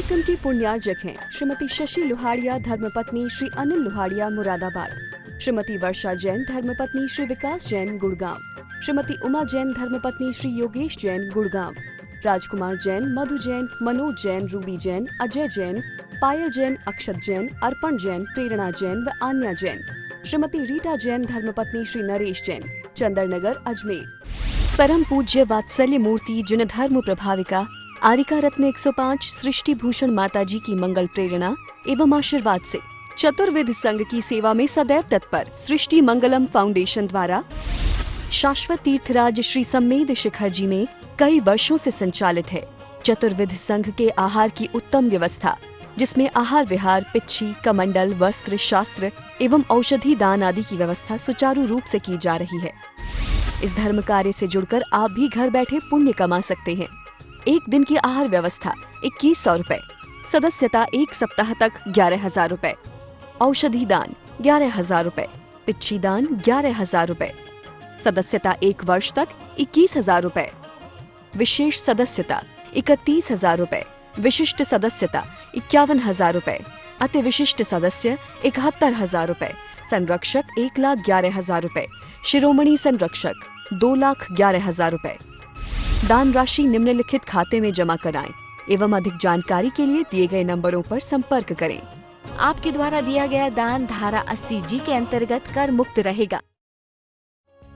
कार्यक्रम के पुण्यार्जक हैं श्रीमती शशि लोहाड़िया धर्मपत्नी श्री अनिल लोहाड़िया मुरादाबाद, श्रीमती वर्षा जैन धर्मपत्नी श्री विकास जैन गुड़गांव, श्रीमती उमा जैन धर्मपत्नी श्री योगेश जैन गुड़गांव, राजकुमार जैन, मधु जैन, मनोज जैन, रूबी जैन, अजय जैन, पायल जैन, अक्षत जैन, अर्पण जैन, प्रेरणा जैन व आन्या जैन, श्रीमती रीटा जैन धर्मपत्नी श्री नरेश जैन, चंदरनगर अजमेर। परम पूज्य वात्सल्य मूर्ति जिन धर्म प्रभाविका आरिका रत्न 105 सृष्टि भूषण माता जी की मंगल प्रेरणा एवं आशीर्वाद से चतुर्विध संघ की सेवा में सदैव तत्पर सृष्टि मंगलम फाउंडेशन द्वारा शाश्वत तीर्थराज श्री सम्मेद शिखर जी में कई वर्षों से संचालित है चतुर्विध संघ के आहार की उत्तम व्यवस्था, जिसमें आहार विहार, पिच्छी, कमंडल, वस्त्र, शास्त्र एवं औषधि दान आदि की व्यवस्था सुचारू रूप से की जा रही है। इस धर्म कार्य से जुड़कर आप भी घर बैठे पुण्य कमा सकते हैं। एक दिन की आहार व्यवस्था 2100 रुपए, सदस्यता 1 सप्ताह तक 11,000 रुपए, औषधि दान 11,000 रुपए, पिच्छी दान 11,000 रुपए, सदस्यता 1 वर्ष तक 21,000 रुपए, विशेष सदस्यता 31,000 रुपए, विशिष्ट सदस्यता 51,000 रुपए, अति विशिष्ट सदस्य 71,000 रुपए, संरक्षक 1,11,000 रुपए, शिरोमणि संरक्षक 2,11,000 रुपए। दान राशि निम्नलिखित खाते में जमा कराएं एवं अधिक जानकारी के लिए दिए गए नंबरों पर संपर्क करें। आपके द्वारा दिया गया दान धारा 80G के अंतर्गत कर मुक्त रहेगा।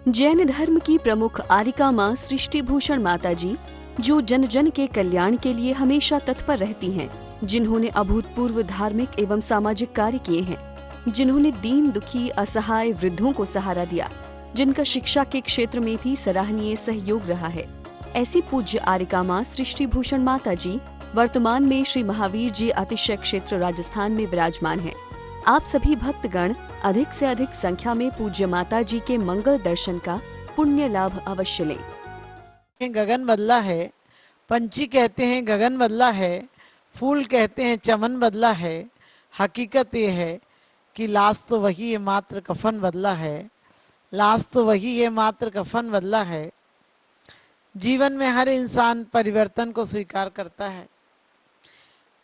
जैन धर्म की प्रमुख आरिका माँ सृष्टि भूषण माता जी, जो जन जन के कल्याण के लिए हमेशा तत्पर रहती हैं, जिन्होंने अभूतपूर्व धार्मिक एवं सामाजिक कार्य किए हैं, जिन्होंने दीन दुखी असहाय वृद्धों को सहारा दिया, जिनका शिक्षा के क्षेत्र में भी सराहनीय सहयोग रहा है, ऐसी पूज्य आरिका माँ सृष्टि भूषण माता जी वर्तमान में श्री महावीर जी अतिशय क्षेत्र राजस्थान में विराजमान हैं। आप सभी भक्तगण अधिक से अधिक संख्या में पूज्य माता जी के मंगल दर्शन का पुण्य लाभ अवश्य लें। गगन बदला है, पंछी कहते हैं गगन बदला है, फूल कहते हैं चमन बदला है। हकीकत ये है कि लाश तो वही है, मात्र कफन बदला है। लाश तो वही है, मात्र कफन बदला है। जीवन में हर इंसान परिवर्तन को स्वीकार करता है।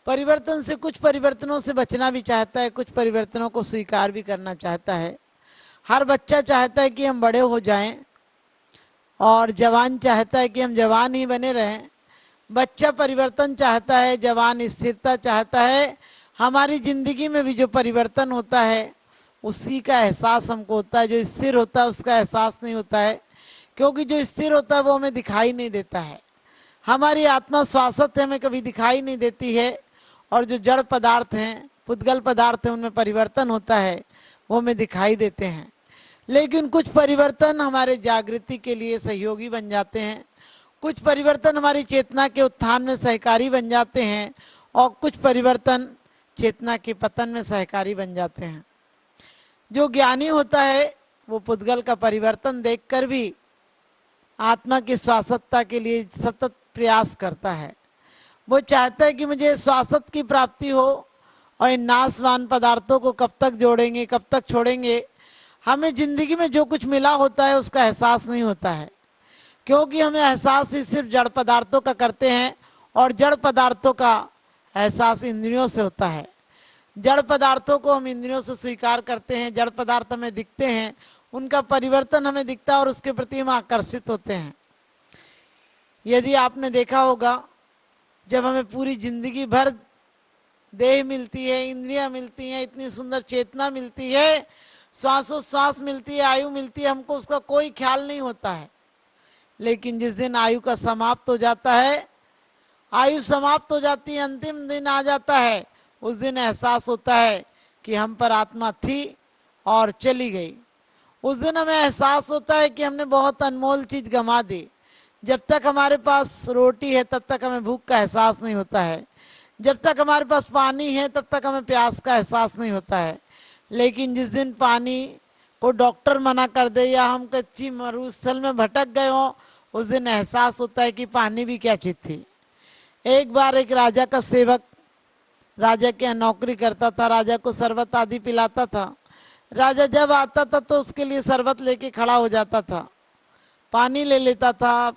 परिवर्तन से कुछ परिवर्तनों से बचना भी चाहता है, कुछ परिवर्तनों को स्वीकार भी करना चाहता है। हर बच्चा चाहता है कि हम बड़े हो जाएं और जवान चाहता है कि हम जवान ही बने रहें। बच्चा परिवर्तन चाहता है, जवान स्थिरता चाहता है। हमारी जिंदगी में भी जो परिवर्तन होता है उसी का एहसास हमको होता है। जो स्थिर होता है उसका एहसास नहीं होता है, क्योंकि जो स्थिर होता है वो हमें दिखाई नहीं देता है। हमारी आत्मा शाश्वत है, हमें कभी दिखाई नहीं देती है, और जो जड़ पदार्थ हैं, पुद्गल पदार्थ हैं, उनमें परिवर्तन होता है, वो हमें दिखाई देते हैं। लेकिन कुछ परिवर्तन हमारे जागृति के लिए सहयोगी बन जाते हैं, कुछ परिवर्तन हमारी चेतना के उत्थान में सहकारी बन जाते हैं, और कुछ परिवर्तन चेतना के पतन में सहकारी बन जाते हैं। जो ज्ञानी होता है वो पुद्गल का परिवर्तन देखकर भी आत्मा की शाश्वतता के लिए सतत प्रयास करता है। वो चाहता है कि मुझे शाश्वत की प्राप्ति हो, और इन नाशवान पदार्थों को कब तक जोड़ेंगे, कब तक छोड़ेंगे। हमें जिंदगी में जो कुछ मिला होता है उसका एहसास नहीं होता है, क्योंकि हमें एहसास ही सिर्फ जड़ पदार्थों का करते हैं, और जड़ पदार्थों का एहसास इंद्रियों से होता है। जड़ पदार्थों को हम इंद्रियों से स्वीकार करते हैं, जड़ पदार्थ हमें दिखते हैं, उनका परिवर्तन हमें दिखता है और उसके प्रति हम आकर्षित होते हैं। यदि आपने देखा होगा, जब हमें पूरी जिंदगी भर देह मिलती है, इंद्रियां मिलती हैं, इतनी सुंदर चेतना मिलती है, श्वासोश्वास मिलती है, आयु मिलती है, हमको उसका कोई ख्याल नहीं होता है। लेकिन जिस दिन आयु का समाप्त हो जाता है, आयु समाप्त हो जाती है, अंतिम दिन आ जाता है, उस दिन एहसास होता है कि हम पर आत्मा थी और चली गई। उस दिन हमें एहसास होता है कि हमने बहुत अनमोल चीज गंवा दी। जब तक हमारे पास रोटी है तब तक हमें भूख का एहसास नहीं होता है, जब तक हमारे पास पानी है तब तक हमें प्यास का एहसास नहीं होता है। लेकिन जिस दिन पानी को डॉक्टर मना कर दे या हम कच्ची मरुस्थल में भटक गए हो, उस दिन एहसास होता है कि पानी भी क्या चीज थी। एक बार एक राजा का सेवक राजा के यहाँ नौकरी करता था, राजा को शरबत आदि पिलाता था। राजा जब आता था तो उसके लिए शरबत लेके खड़ा हो जाता था, पानी ले लेता था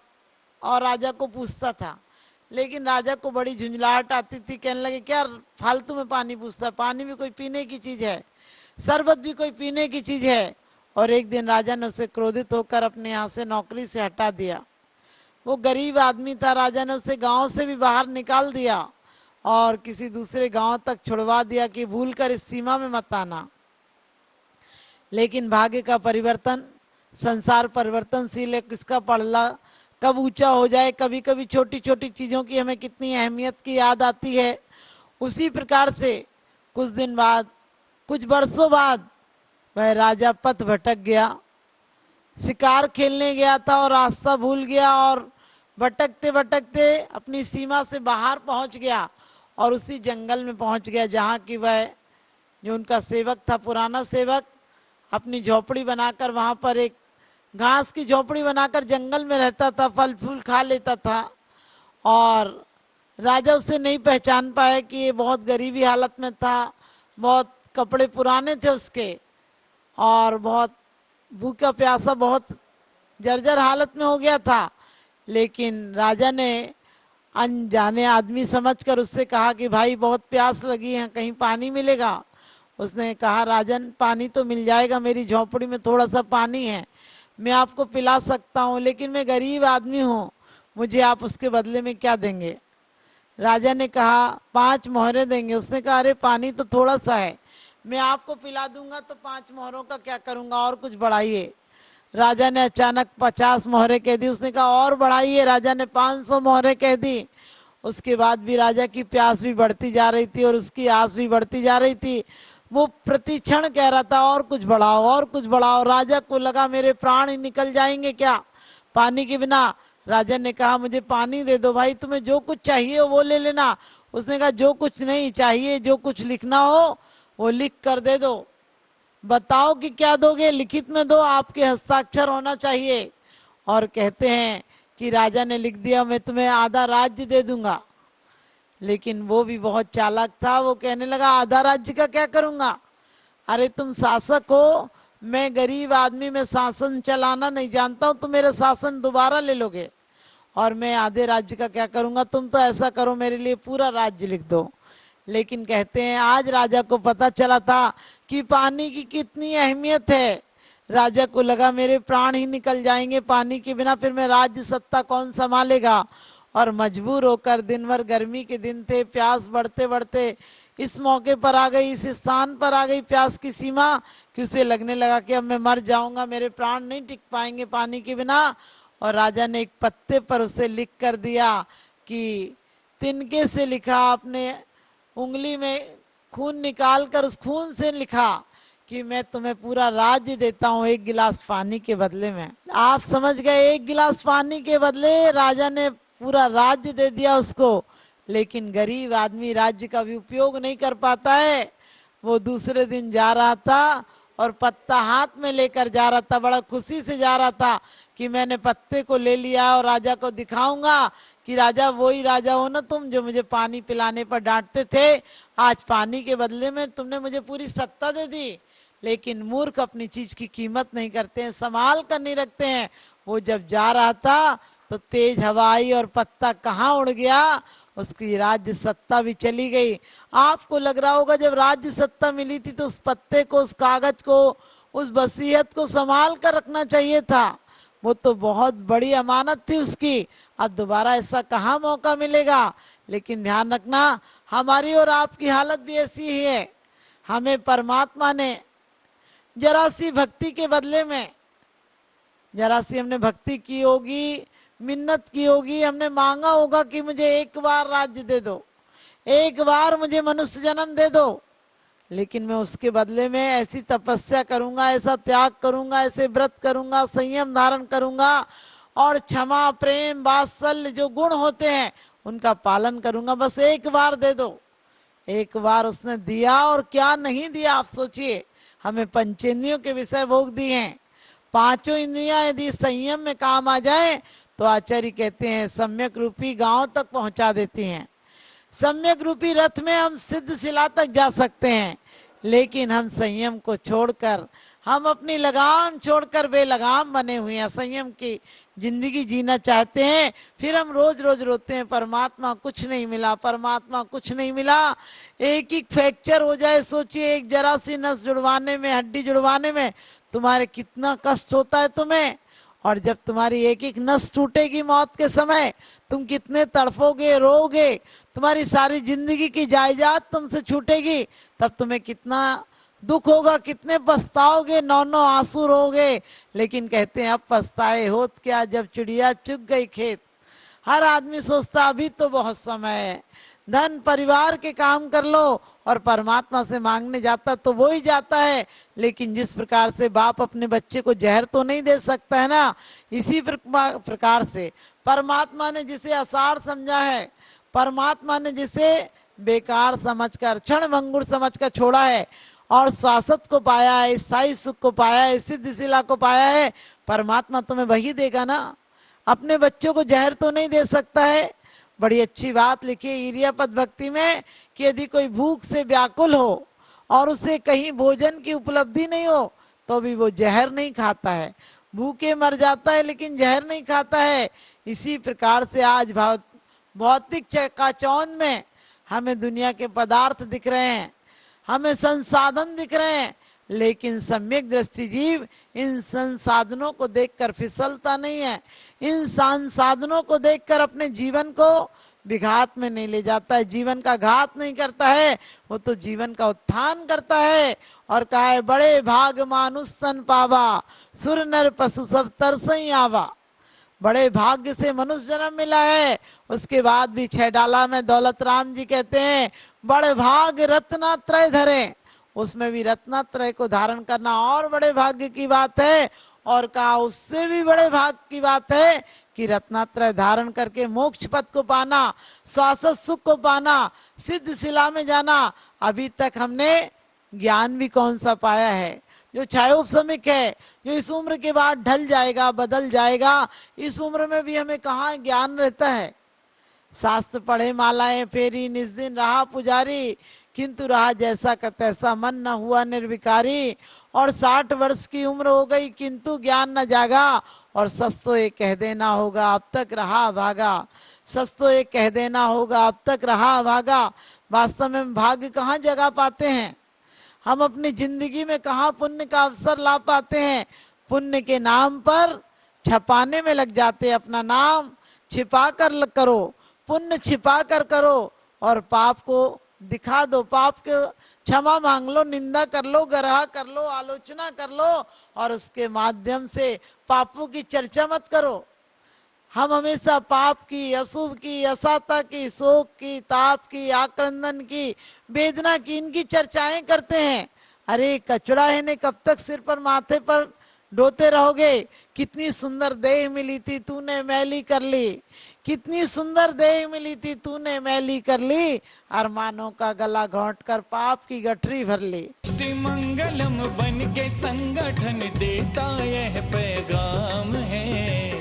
और राजा को पूछता था, लेकिन राजा को बड़ी झुंझलाहट आती थी, कहने लगे क्या फालतू में पानी पूछता है, पानी भी कोई पीने की चीज है, शरबत भी कोई पीने की चीज है। और एक दिन राजा ने उसे क्रोधित होकर अपने यहाँ से नौकरी से हटा दिया। वो गरीब आदमी था, राजा ने उसे गांव से भी बाहर निकाल दिया और किसी दूसरे गांव तक छुड़वा दिया कि भूल कर इस सीमा में मत आना। लेकिन भाग्य का परिवर्तन, संसार परिवर्तनशील है, किसका पड़ला कब ऊंचा हो जाए। कभी कभी छोटी छोटी चीजों की हमें कितनी अहमियत की याद आती है। उसी प्रकार से कुछ दिन बाद, कुछ वर्षों बाद वह राजा पथ भटक गया, शिकार खेलने गया था और रास्ता भूल गया और भटकते भटकते अपनी सीमा से बाहर पहुंच गया और उसी जंगल में पहुंच गया जहां की वह, जो उनका सेवक था, पुराना सेवक, अपनी झोपड़ी बनाकर, वहां पर एक घास की झोपड़ी बनाकर जंगल में रहता था, फल फूल खा लेता था। और राजा उसे नहीं पहचान पाया कि ये बहुत गरीबी हालत में था, बहुत कपड़े पुराने थे उसके और बहुत भूखा प्यासा, बहुत जर्जर हालत में हो गया था। लेकिन राजा ने अनजाने आदमी समझकर उससे कहा कि भाई बहुत प्यास लगी है, कहीं पानी मिलेगा। उसने कहा राजन पानी तो मिल जाएगा, मेरी झोपड़ी में थोड़ा सा पानी है, मैं आपको पिला सकता हूँ, लेकिन मैं गरीब आदमी हूँ, मुझे आप उसके बदले में क्या देंगे। राजा ने कहा 5 मोहरे देंगे। उसने कहा अरे पानी तो थोड़ा सा है, मैं आपको पिला दूंगा तो 5 मोहरों का क्या करूंगा, और कुछ बढ़ाइए। राजा ने अचानक 50 मोहरे कह दी। उसने कहा और बढ़ाइए। राजा ने 500 मोहरे कह दी। उसके बाद भी राजा की प्यास भी बढ़ती जा रही थी और उसकी आस भी बढ़ती जा रही थी। वो प्रतिक्षण कह रहा था और कुछ बढ़ाओ, और कुछ बढ़ाओ। राजा को लगा मेरे प्राण ही निकल जाएंगे क्या पानी के बिना। राजा ने कहा मुझे पानी दे दो भाई, तुम्हें जो कुछ चाहिए वो ले लेना। उसने कहा जो कुछ नहीं चाहिए, जो कुछ लिखना हो वो लिख कर दे दो, बताओ कि क्या दोगे, लिखित में दो, आपके हस्ताक्षर होना चाहिए। और कहते हैं कि राजा ने लिख दिया मैं तुम्हें आधा राज्य दे दूंगा। लेकिन वो भी बहुत चालाक था, वो कहने लगा आधा राज्य का क्या करूंगा, अरे तुम शासक हो, मैं गरीब आदमी, में शासन चलाना नहीं जानता हूं, तुम मेरे शासन दोबारा ले लोगे और मैं आधे राज्य का क्या करूंगा। तुम तो ऐसा करो मेरे लिए पूरा राज्य लिख दो। लेकिन कहते हैं आज राजा को पता चला था कि पानी की कितनी अहमियत है। राजा को लगा मेरे प्राण ही निकल जाएंगे पानी के बिना, फिर मैं राज्य सत्ता कौन संभालेगा। और मजबूर होकर, दिन भर गर्मी के दिन थे, प्यास बढ़ते बढ़ते इस मौके पर आ गई, इस स्थान पर आ गई प्यास की सीमा कि उसे लगने लगा कि अब मैं मर जाऊंगा, मेरे प्राण नहीं टिक पाएंगे पानी के बिना। और राजा ने एक पत्ते पर उसे लिख कर दिया कि तिनके से लिखा, अपने उंगली में खून निकाल कर उस खून से लिखा कि मैं तुम्हें पूरा राज्य देता हूँ 1 गिलास पानी के बदले में। आप समझ गए, 1 गिलास पानी के बदले राजा ने पूरा राज्य दे दिया उसको। लेकिन गरीब आदमी राज्य का भी उपयोग नहीं कर पाता है। वो दूसरे दिन जा रहा था और पत्ता हाथ में लेकर जा रहा था, बड़ा खुशी से जा रहा था कि मैंने पत्ते को ले लिया और राजा को दिखाऊंगा कि राजा वही राजा हो ना तुम, जो मुझे पानी पिलाने पर डांटते थे, आज पानी के बदले में तुमने मुझे पूरी सत्ता दे दी। लेकिन मूर्ख अपनी चीज की कीमत नहीं करते हैं, संभाल कर नहीं रखते हैं। वो जब जा रहा था तो तेज हवा आई और पत्ता कहाँ उड़ गया, उसकी राज्य सत्ता भी चली गई। आपको लग रहा होगा जब राज्य सत्ता मिली थी तो उस पत्ते को, उस कागज को, उस वसीयत को संभाल कर रखना चाहिए था, वो तो बहुत बड़ी अमानत थी उसकी। अब दोबारा ऐसा कहाँ मौका मिलेगा। लेकिन ध्यान रखना हमारी और आपकी हालत भी ऐसी ही है। हमें परमात्मा ने जरा सी भक्ति के बदले में, जरा सी हमने भक्ति की होगी, मिन्नत की होगी, हमने मांगा होगा कि मुझे 1 बार राज्य दे दो, 1 बार मुझे मनुष्य जन्म दे दो, लेकिन मैं उसके बदले में ऐसी तपस्या करूंगा, ऐसा त्याग करूंगा, ऐसे व्रत करूंगा, संयम धारण करूंगा और क्षमा, प्रेम, वात्सल्य जो गुण होते हैं उनका पालन करूंगा। बस 1 बार दे दो। 1 बार उसने दिया और क्या नहीं दिया आप सोचिए। हमें पंचेंद्रियों के विषय भोग दिए हैं। 5 इंद्रियां यदि संयम में काम आ जाए तो आचार्य कहते हैं सम्यक रूपी गांव तक पहुंचा देती हैं। सम्यक रूपी रथ में हम सिद्ध शिला तक जा सकते हैं, लेकिन हम संयम को छोड़कर, हम अपनी लगाम छोड़कर बेलगाम बने हुए हैं, संयम की जिंदगी जीना चाहते हैं, फिर हम रोज रोज रोते हैं परमात्मा कुछ नहीं मिला, परमात्मा कुछ नहीं मिला। एक एक फ्रैक्चर हो जाए, सोचिए एक जरा सी नस जुड़वाने में, हड्डी जुड़वाने में तुम्हारे कितना कष्ट होता है तुम्हें। और जब तुम्हारी एक एक नस टूटेगी मौत के समय, तुम कितने तड़पोगे, रोओगे, तुम्हारी सारी जिंदगी की जायदाद तुमसे छूटेगी, तब तुम्हें कितना दुख होगा, कितने पछताओगे, नौ नौ आंसू रोगे। लेकिन कहते हैं अब पछताए होत क्या, जब चिड़िया चुग गई खेत। हर आदमी सोचता अभी तो बहुत समय है, धन परिवार के काम कर लो, और परमात्मा से मांगने जाता तो वो ही जाता है। लेकिन जिस प्रकार से बाप अपने बच्चे को जहर तो नहीं दे सकता है ना, इसी प्रकार से परमात्मा ने जिसे असार समझा है, परमात्मा ने जिसे बेकार समझकर, क्षण भंगुर समझकर छोड़ा है और शाश्वत को पाया है, स्थायी सुख को पाया है, सिद्ध शिला को पाया है, परमात्मा तुम्हें वही देगा ना। अपने बच्चों को जहर तो नहीं दे सकता है। बड़ी अच्छी बात लिखी है इरियापद भक्ति में कि यदि कोई भूख से व्याकुल हो और उसे कहीं भोजन की उपलब्धि नहीं हो तो भी वो जहर नहीं खाता है, भूखे मर जाता है लेकिन जहर नहीं खाता है। इसी प्रकार से आज भौतिक चकाचौंध में हमें दुनिया के पदार्थ दिख रहे हैं, हमें संसाधन दिख रहे हैं, लेकिन सम्यक दृष्टि जीव इन संसाधनों को देखकर फिसलता नहीं है, इन संसाधनों को देखकर अपने जीवन को विघात में नहीं ले जाता है, जीवन का घात नहीं करता है, वो तो जीवन का उत्थान करता है। और कहा है बड़े भाग मानुष तन पावा, सुर नर पशु सब तरसई आवा। बड़े भाग्य से मनुष्य जन्म मिला है। उसके बाद भी 6 डाला में दौलत राम जी कहते हैं बड़े भाग रत्नात्रय धरे, उसमें भी रत्नात्रय को धारण करना और बड़े भाग्य की बात है। और कहा उससे भी बड़े भाग्य की बात है कि रत्नात्रय धारण करके मोक्ष पद को पाना, शाश्वत सुख को पाना, सिद्ध शिला में जाना। अभी तक हमने ज्ञान भी कौन सा पाया है जो छायोपशमिक है, जो इस उम्र के बाद ढल जाएगा, बदल जाएगा। इस उम्र में भी हमें कहाँ ज्ञान रहता है। शास्त्र पढ़े मालाएं फेरी, निज दिन रहा पुजारी, किंतु रहा जैसा का तैसा, मन न हुआ निर्विकारी। और 60 वर्ष की उम्र हो गई किंतु ज्ञान न जागा, और सच तो ये कह देना होगा अब तक रहा भागा, सच तो ये कह देना होगा अब तक रहा भागा। वास्तव में भाग्य कहाँ जगा पाते हैं हम, अपनी जिंदगी में कहाँ पुण्य का अवसर ला पाते हैं। पुण्य के नाम पर छपाने में लग जाते हैं, अपना नाम छिपा कर करो, पुण्य छिपा कर करो और पाप को दिखा दो, पाप के क्षमा मांग लो, निंदा कर लो, गरहा कर लो, आलोचना कर लो, और उसके माध्यम से पापों की चर्चा मत करो। हम हमेशा पाप की, अशुभ की, असाता की, शोक की, ताप की, आक्रंदन की, वेदना की, इनकी चर्चाएं करते हैं। अरे कचड़ा है ने कब तक सिर पर माथे पर ढोते रहोगे। कितनी सुंदर देह मिली थी तूने मैली कर ली, कितनी सुंदर देह मिली थी तूने मैली कर ली, अरमानों का गला घोंट कर पाप की गठरी भर ली। सृष्टि मंगलम बन के संगठन देता यह पैगाम है,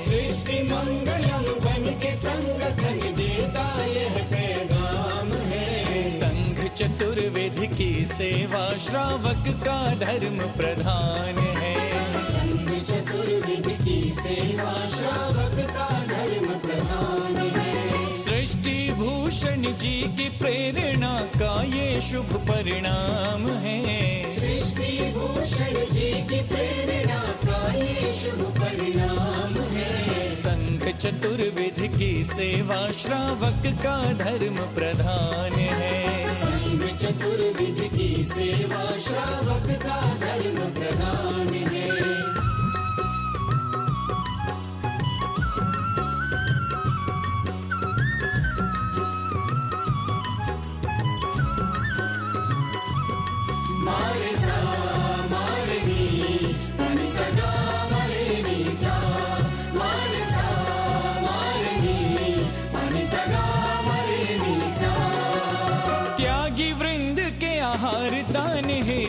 सृष्टि मंगलम बन के संगठन देता यह पैगाम है। संघ चतुर्वेद की सेवा श्रावक का धर्म प्रधान है, संघ चतुर्वेद की सेवा श्रावक का धर्म प्रधान है। सृष्टि भूषण जी की प्रेरणा का ये शुभ परिणाम है, सृष्टि भूषण जी की प्रेरणा का ये शुभ परिणाम है। संघ चतुर्वेद की सेवा श्रावक का धर्म प्रधान है, संघ चतुर्वेद की सेवा श्रावक का धर्म प्रधान है।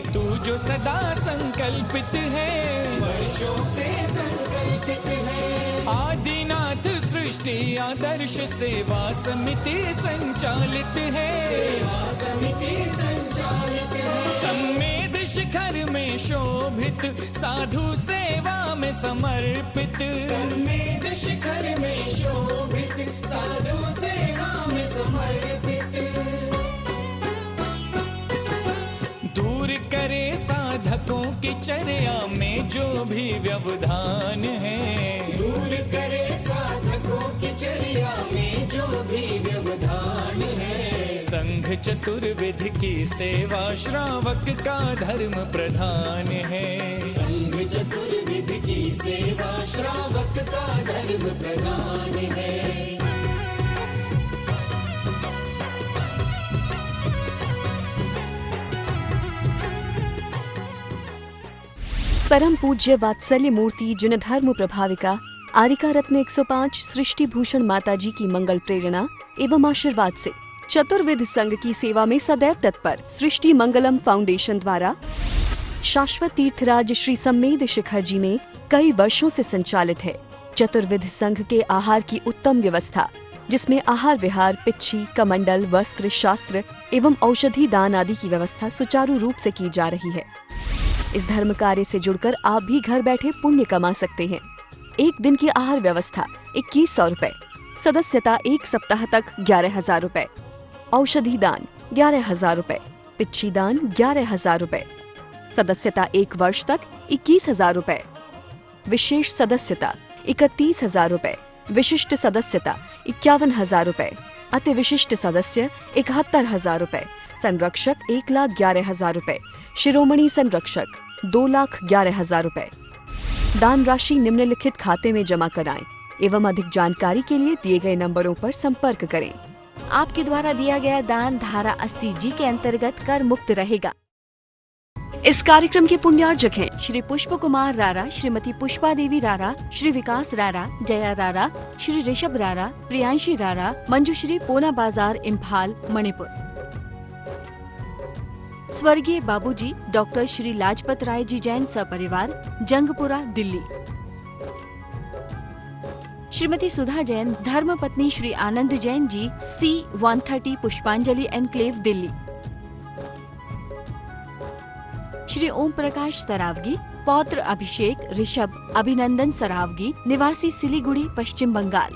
तू जो सदा संकल्पित है, वर्षों से संकल्पित है। आदिनाथ सृष्टि आदर्श सेवा समिति संचालित है, सेवा समिति संचालित है। संवेद शिखर में शोभित, साधु सेवा में समर्पित। समेध शिखर में शोभित, साधु सेवा में समर्पित। दूर करे साधकों की चर्या में जो भी व्यवधान है। दूर करे साधकों की चर्या में जो भी व्यवधान है। संघ चतुर्विध की सेवा श्रावक का धर्म प्रधान है। संघ चतुर्विध की सेवा श्रावक का धर्म प्रधान है। परम पूज्य वात्सल्य मूर्ति जिन धर्म प्रभाविका आरिका रत्न 105 सृष्टि भूषण माताजी की मंगल प्रेरणा एवं आशीर्वाद से चतुर्विध संघ की सेवा में सदैव तत्पर सृष्टि मंगलम फाउंडेशन द्वारा शाश्वत तीर्थराज श्री सम्मेद शिखर जी में कई वर्षों से संचालित है चतुर्विध संघ के आहार की उत्तम व्यवस्था, जिसमें आहार विहार, पिच्छी, कमंडल, वस्त्र, शास्त्र एवं औषधि दान आदि की व्यवस्था सुचारू रूप से की जा रही है। इस धर्म कार्य से जुड़कर आप भी घर बैठे पुण्य कमा सकते हैं। एक दिन की आहार व्यवस्था 2100 रुपए, सदस्यता 1 सप्ताह तक 11,000 रुपए, औषधि दान 11,000 रुपए, पिच्छी दान 11,000 रुपए, सदस्यता 1 वर्ष तक 21,000 रुपए, विशेष सदस्यता 31,000 रुपए, विशिष्ट सदस्यता 51,000 रुपए, अति विशिष्ट सदस्य 71,000 रुपए, संरक्षक 1,11,000 रुपए, शिरोमणि संरक्षक 2,11,000 रुपए। दान राशि निम्नलिखित खाते में जमा कराएं एवं अधिक जानकारी के लिए दिए गए नंबरों पर संपर्क करें। आपके द्वारा दिया गया दान धारा 80G के अंतर्गत कर मुक्त रहेगा। इस कार्यक्रम के पुण्यार्जक हैं श्री पुष्प कुमार रारा, श्रीमती पुष्पा देवी रारा, श्री विकास रारा, जया रारा, श्री ऋषभ रारा, प्रियांशी रारा, मंजुश्री, पूना बाजार, इम्फाल, मणिपुर। स्वर्गीय बाबूजी डॉक्टर श्री लाजपत राय जी जैन सपरिवार, जंगपुरा, दिल्ली। श्रीमती सुधा जैन, धर्मपत्नी श्री आनंद जैन जी, C130 पुष्पांजलि एनक्लेव, दिल्ली। श्री ओम प्रकाश सरावगी, पौत्र अभिषेक ऋषभ अभिनंदन सरावगी, निवासी सिलीगुड़ी, पश्चिम बंगाल।